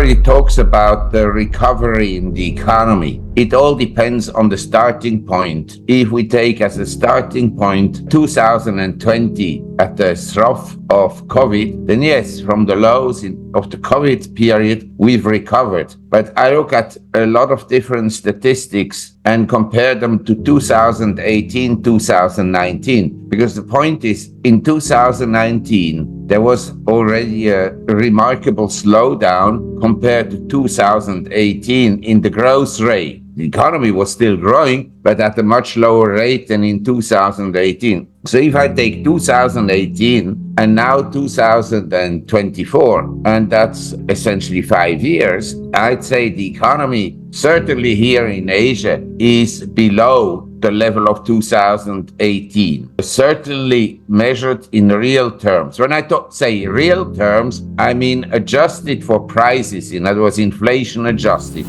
everybody talks about the recovery in the economy. It all depends on the starting point. If we take as a starting point 2020 at the trough of COVID, then yes, from the lows of the COVID period, we've recovered. But I look at a lot of different statistics and compare them to 2018, 2019, because the point is, in 2019, there was already a remarkable slowdown compared to 2018 in the growth rate. The economy was still growing, but at a much lower rate than in 2018. So if I take 2018 and now 2024, and that's essentially 5 years, I'd say the economy, certainly here in Asia, is below the level of 2018, certainly measured in real terms. When I say real terms, I mean adjusted for prices, in other words, inflation adjusted.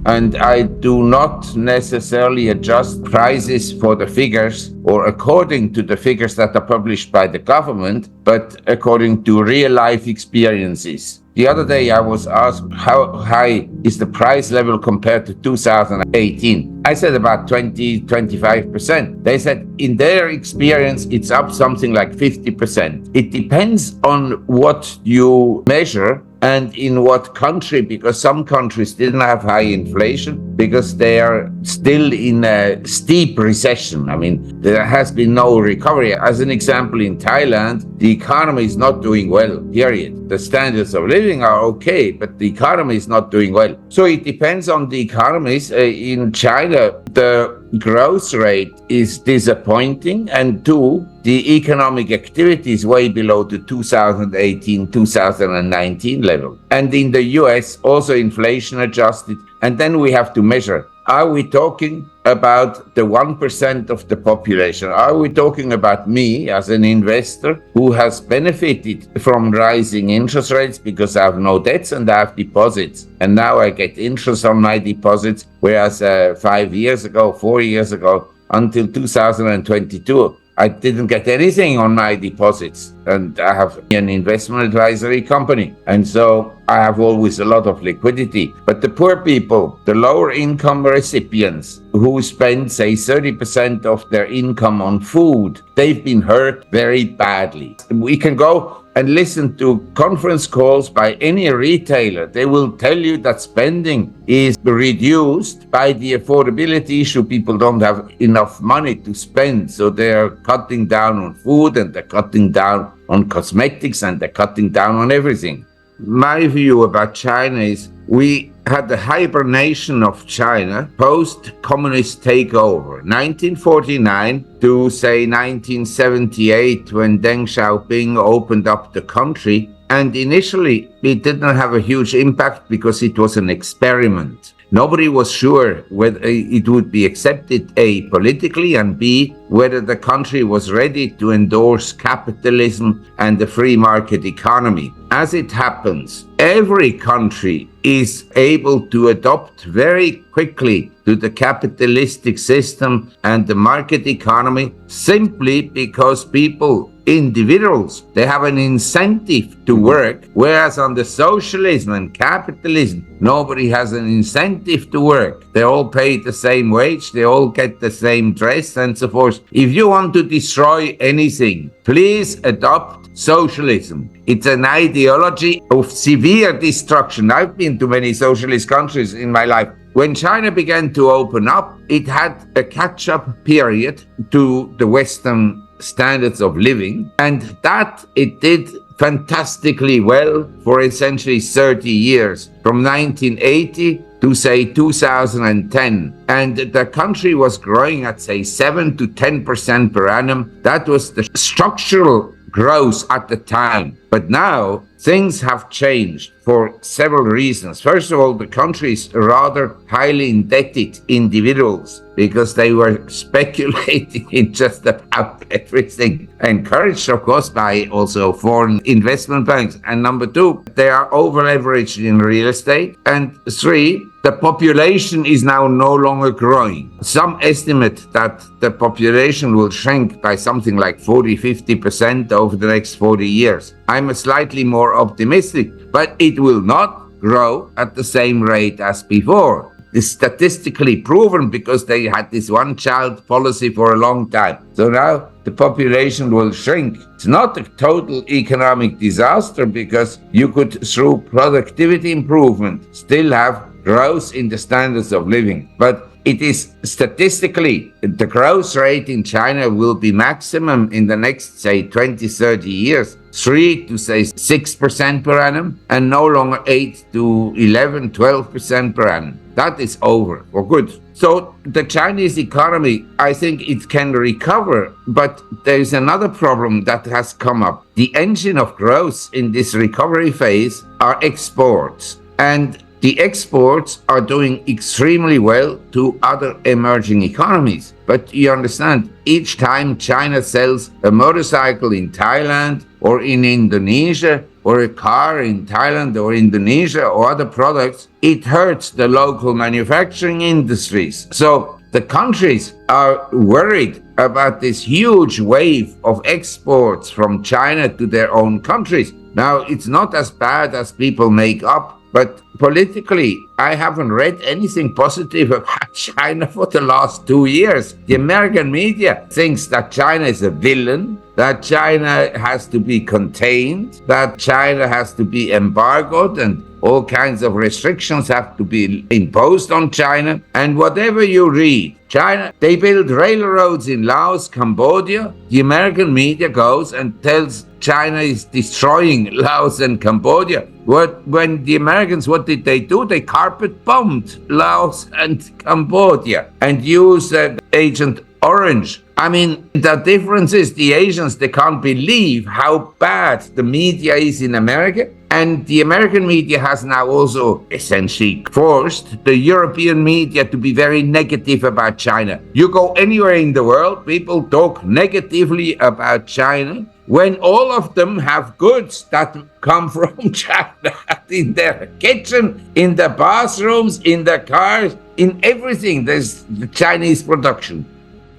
And I do not necessarily adjust prices for the figures or according to the figures that are published by the government, but according to real life experiences. The other day I was asked how high is the price level compared to 2018. I said about 20-25%. They said in their experience it's up something like 50%. It depends on what you measure and in what country, because some countries didn't have high inflation because they are still in a steep recession. I mean, there has been no recovery. As an example, in Thailand, the economy is not doing well, period. The standards of living are okay, but the economy is not doing well. So it depends on the economies. In China, the growth rate is disappointing, and two, the economic activity is way below the 2018-2019 level. And in the US, also inflation adjusted. And then we have to measure, are we talking about the 1% of the population? Are we talking about me as an investor who has benefited from rising interest rates because I have no debts and I have deposits, and now I get interest on my deposits, whereas 5 years ago, 4 years ago, until 2022, I didn't get anything on my deposits, and I have an investment advisory company, and so I have always a lot of liquidity. But the poor people, the lower income recipients who spend, say, 30% of their income on food, they've been hurt very badly. We can go and listen to conference calls by any retailer. They will tell you that spending is reduced by the affordability issue. People don't have enough money to spend, so they're cutting down on food, and they're cutting down on cosmetics, and they're cutting down on everything. My view about China is we had the hibernation of China post-communist takeover, 1949 to say 1978, when Deng Xiaoping opened up the country. And initially, it didn't have a huge impact because it was an experiment. Nobody was sure whether it would be accepted, A, politically, and B, whether the country was ready to endorse capitalism and the free market economy. As it happens, every country is able to adopt very quickly to the capitalistic system and the market economy simply because people, individuals, they have an incentive to work, whereas on the socialism and capitalism, nobody has an incentive to work. They all pay the same wage, they all get the same dress, and so forth. If you want to destroy anything, please adopt socialism. It's an ideology of severe destruction. I've been to many socialist countries in my life. When China began to open up, it had a catch-up period to the Western standards of living, and that it did fantastically well for essentially 30 years, from 1980 to say 2010. And the country was growing at say 7 to 10% per annum. That was the structural growth at the time. But now things have changed for several reasons. First of all, the country is rather highly indebted individuals because they were speculating in just about everything, encouraged, of course, by also foreign investment banks. And number two, they are over-leveraged in real estate. And three, the population is now no longer growing. Some estimate that the population will shrink by something like 40-50% over the next 40 years. I'm slightly more optimistic, but it will not grow at the same rate as before. It's statistically proven because they had this one-child policy for a long time. So now the population will shrink. It's not a total economic disaster because you could, through productivity improvement, still have growth in the standards of living. But it is statistically, the growth rate in China will be maximum in the next, say, 20, 30 years, 3 to say 6% per annum, and no longer 8 to 11, 12% per annum. That is over for good. So the Chinese economy, I think it can recover, but there is another problem that has come up. The engine of growth in this recovery phase are exports. And the exports are doing extremely well to other emerging economies. But you understand, each time China sells a motorcycle in Thailand or in Indonesia, or a car in Thailand or Indonesia or other products, it hurts the local manufacturing industries. So the countries are worried about this huge wave of exports from China to their own countries. Now, it's not as bad as people make up, but politically, I haven't read anything positive about China for the last 2 years. The American media thinks that China is a villain, that China has to be contained, that China has to be embargoed, and all kinds of restrictions have to be imposed on China. And whatever you read, China, they build railroads in Laos, Cambodia. The American media goes and tells China is destroying Laos and Cambodia. When the Americans, what did they do? They carpet bombed Laos and Cambodia and used Agent Orange. I mean, the difference is the Asians, they can't believe how bad the media is in America. And the American media has now also essentially forced the European media to be very negative about China. You go anywhere in the world, people talk negatively about China when all of them have goods that come from China in their kitchen, in the bathrooms, in the cars, in everything. There's the Chinese production.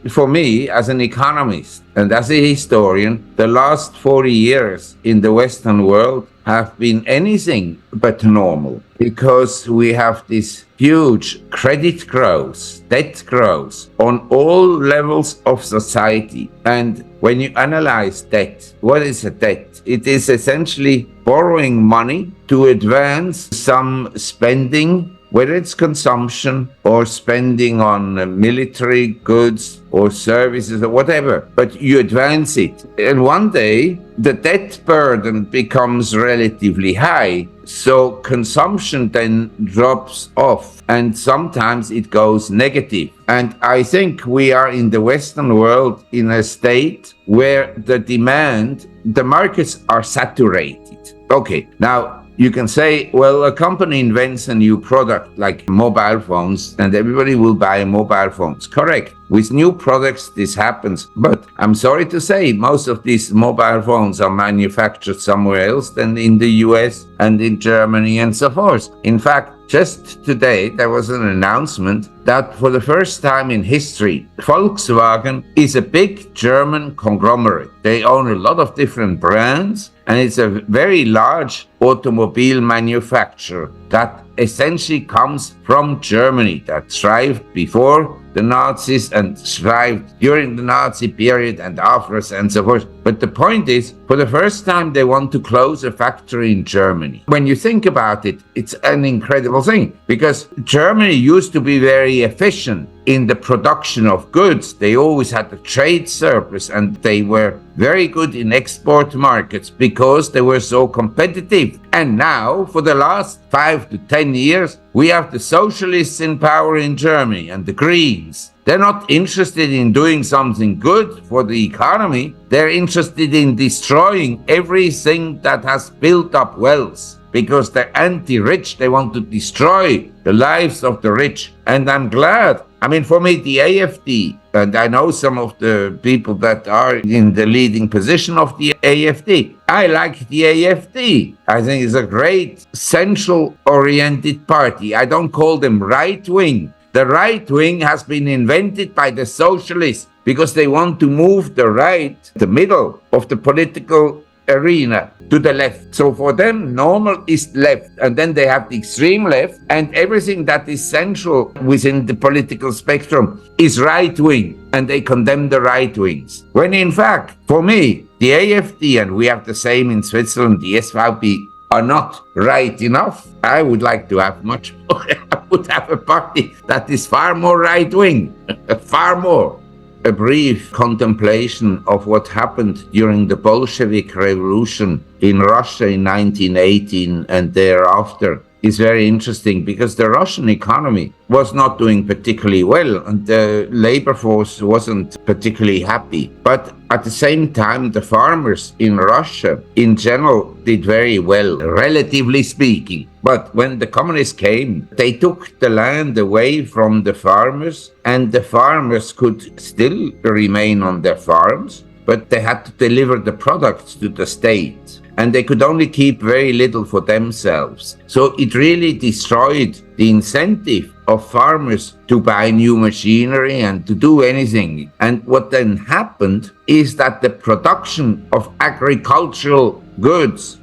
For me, as an economist and as a historian, the last 40 years in the Western world have been anything but normal because we have this huge credit growth, debt growth on all levels of society. And when you analyze debt, what is a debt? It is essentially borrowing money to advance some spending, whether it's consumption or spending on military goods or services or whatever, but you advance it. And one day, the debt burden becomes relatively high, so consumption then drops off, and sometimes it goes negative. And I think we are in the Western world in a state where the demand, the markets are saturated. Okay, now, you can say, well, a company invents a new product like mobile phones and everybody will buy mobile phones. Correct. With new products, this happens. But I'm sorry to say, most of these mobile phones are manufactured somewhere else than in the US and in Germany and so forth. In fact, just today, there was an announcement that for the first time in history, Volkswagen is a big German conglomerate. They own a lot of different brands, and it's a very large automobile manufacturer that essentially comes from Germany, that thrived before the Nazis and thrived during the Nazi period and afterwards and so forth. But the point is, for the first time, they want to close a factory in Germany. When you think about it, it's an incredible thing because Germany used to be very efficient in the production of goods. They always had a trade surplus and they were very good in export markets because they were so competitive. And now, for the last 5 to 10 years, we have the socialists in power in Germany and the Greens. They're not interested in doing something good for the economy. They're interested in destroying everything that has built up wealth because they're anti-rich. They want to destroy the lives of the rich. And I'm glad. I mean, for me, the AfD, and I know some of the people that are in the leading position of the AfD. I like the AfD. I think it's a great central-oriented party. I don't call them right-wing. The right wing has been invented by the socialists because they want to move the right, the middle of the political arena to the left. So for them, normal is left. And then they have the extreme left, and everything that is central within the political spectrum is right wing. And they condemn the right wings. When in fact, for me, the AfD, and we have the same in Switzerland, the SVP, are not right enough. I would like to have much more. I would have a party that is far more right wing, far more. A brief contemplation of what happened during the Bolshevik Revolution in Russia in 1918 and thereafter is very interesting, because the Russian economy was not doing particularly well and the labor force wasn't particularly happy. But at the same time, the farmers in Russia in general did very well, relatively speaking. But when the communists came, they took the land away from the farmers, and the farmers could still remain on their farms, but they had to deliver the products to the state. And they could only keep very little for themselves. So it really destroyed the incentive of farmers to buy new machinery and to do anything. And what then happened is that the production of agricultural goods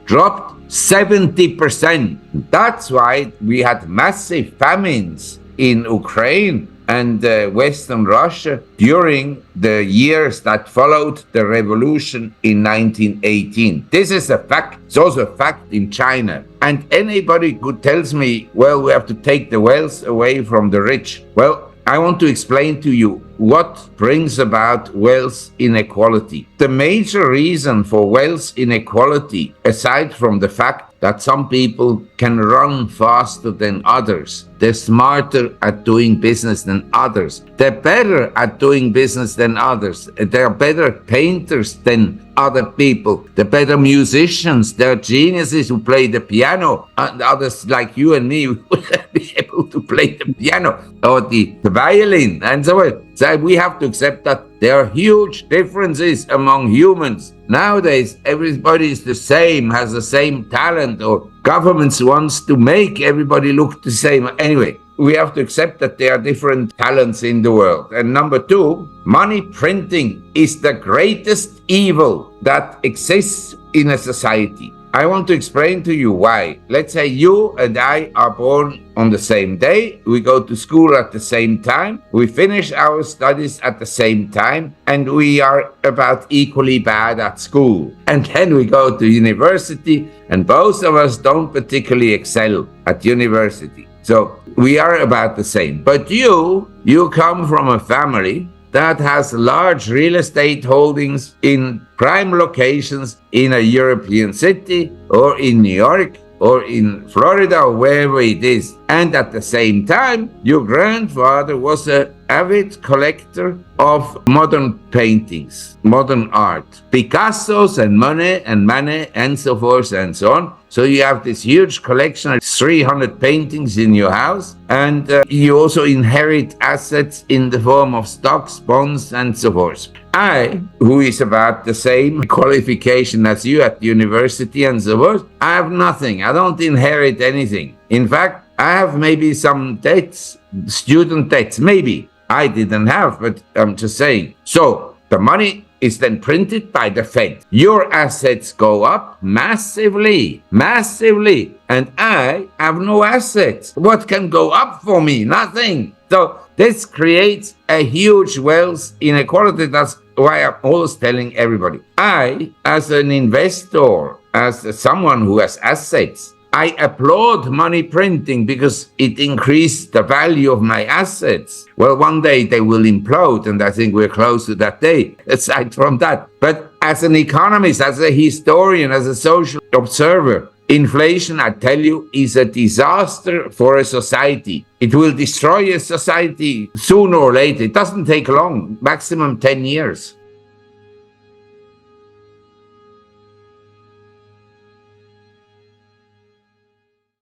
dropped 70%. That's why we had massive famines in Ukraine and Western Russia during the years that followed the revolution in 1918. This is a fact. It's also a fact in China. And anybody who tells me, well, we have to take the wealth away from the rich. Well, I want to explain to you what brings about wealth inequality. The major reason for wealth inequality, aside from the fact that some people can run faster than others, they're smarter at doing business than others, they're better at doing business than others, they're better painters than other people, they're better musicians, they're geniuses who play the piano, and others like you and me would be able to play the piano or the violin and so on. So we have to accept that there are huge differences among humans. Nowadays, everybody is the same, has the same talent, or governments wants to make everybody look the same. Anyway, we have to accept that there are different talents in the world. And number two, money printing is the greatest evil that exists in a society. I want to explain to you why. Let's say you and I are born on the same day, we go to school at the same time, we finish our studies at the same time, and we are about equally bad at school. And then we go to university, and both of us don't particularly excel at university. So we are about the same. But you come from a family that has large real estate holdings in prime locations in a European city or in New York or in Florida or wherever it is. And at the same time, your grandfather was an avid collector of modern paintings, modern art, Picassos and Monet and so forth and so on. So you have this huge collection of 300 paintings in your house, and you also inherit assets in the form of stocks, bonds, and so forth. I, who is about the same qualification as you at university and so forth, I have nothing. I don't inherit anything. In fact, I have maybe some debts, student debts, maybe. I didn't have, but I'm just saying. So the money is then printed by the Fed. Your assets go up massively, and I have no assets. What can go up for me? Nothing. So this creates a huge wealth inequality. That's why I'm always telling everybody, I, as an investor, as someone who has assets, I applaud money printing because it increased the value of my assets. Well, one day they will implode, and I think we're close to that day, aside from that. But as an economist, as a historian, as a social observer, inflation, I tell you, is a disaster for a society. It will destroy a society sooner or later. It doesn't take long, maximum 10 years.